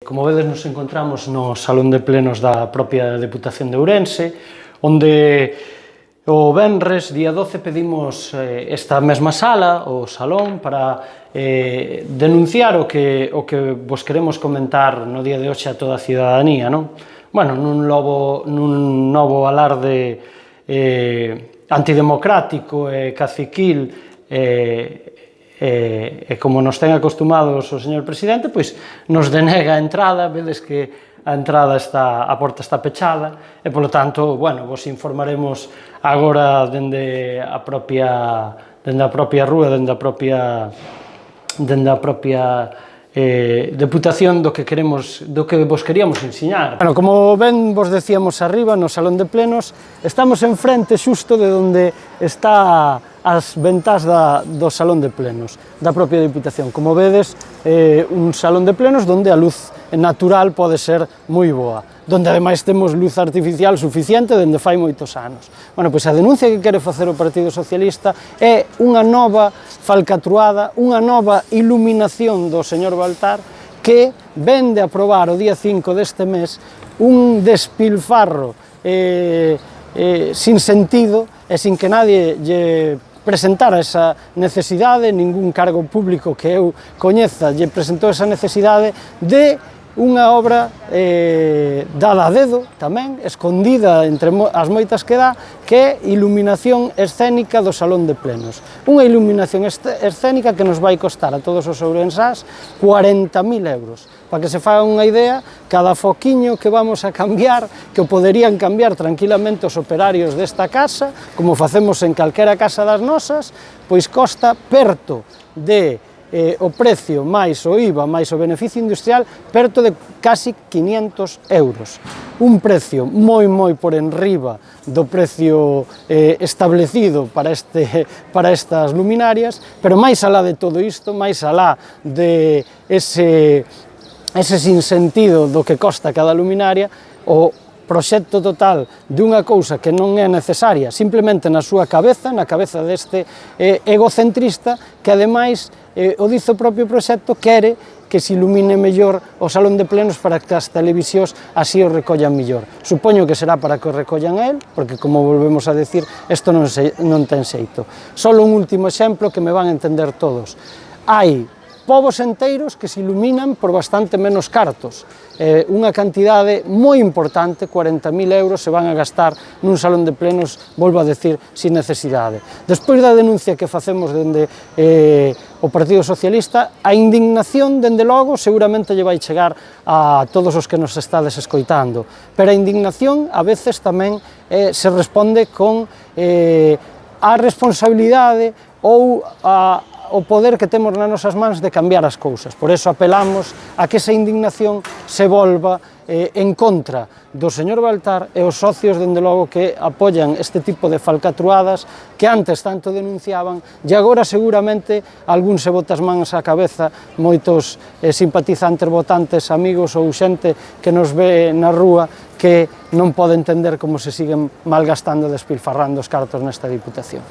Como vedes, nos encontramos no Salón de Plenos da propia Deputación de Ourense, onde o venres, día 12, pedimos esta mesma sala, o salón, para denunciar o que vos queremos comentar no día de hoxe a toda a cidadanía, non? Bueno, nun novo alarde antidemocrático e caciquil e como nos ten acostumados o señor presidente, pois nos denega a entrada, vedes que a porta está pechada e, polo tanto, bueno, vos informaremos agora dende a propia rúa, dende a propia Deputación do que vos queríamos ensiñar. Bueno, como ben vos decíamos arriba no Salón de Plenos, estamos enfrente xusto de onde está as ventás do Salón de Plenos, da propia Deputación. Como vedes, un Salón de Plenos onde a luz natural pode ser moi boa, donde ademais temos luz artificial suficiente dende fai moitos anos. Bueno, pois a denuncia que quere facer o Partido Socialista é unha nova falcatruada, unha nova iluminación do señor Baltar que vende a aprobar o día 5 deste mes un despilfarro sin sentido e sin que nadie lle presentara esa necesidade, ningún cargo público que eu coñeza lle presentou esa necesidade de unha obra dada a dedo, tamén, escondida entre as moitas que dá, que é iluminación escénica do Salón de Plenos. Unha iluminación escénica que nos vai costar a todos os ourensás 40.000 euros. Para que se faga unha idea, cada foquiño que vamos a cambiar, que o poderían cambiar tranquilamente os operarios desta casa, como facemos en calquera casa das nosas, pois costa perto de o precio máis o IVA máis o beneficio industrial perto de casi 500 euros. Un precio moi por enriba do precio establecido para estas luminarias, pero máis alá de todo isto, máis alá de ese sinsentido do que costa cada luminaria, o proxecto total dunha cousa que non é necesaria, simplemente na súa cabeza, na cabeza deste egocentrista, que ademais, o dice o propio proxecto, quere que se ilumine mellor o Salón de Plenos para que as televisións así o recollan mellor. Supoño que será para que o recollan a él, porque, como volvemos a decir, isto non ten xeito. Só un último exemplo que me van a entender todos. Hai povos enteiros que se iluminan por bastante menos cartos. Unha cantidade moi importante, 40.000 euros, se van a gastar nun Salón de Plenos, volvo a decir, sin necesidade. Despois da denuncia que facemos dende o Partido Socialista, a indignación, dende logo, seguramente lle vai chegar a todos os que nos estades escoitando, pero a indignación a veces tamén se responde con a responsabilidade ou o poder que temos nas nosas mans de cambiar as cousas. Por eso apelamos a que esa indignación se volva en contra do señor Baltar e os socios, dende logo, que apoian este tipo de falcatruadas que antes tanto denunciaban e agora seguramente algún se bota as mans á cabeza, moitos simpatizantes, votantes, amigos ou xente que nos ve na rúa que non pode entender como se siguen malgastando e despilfarrando os cartos nesta Diputación.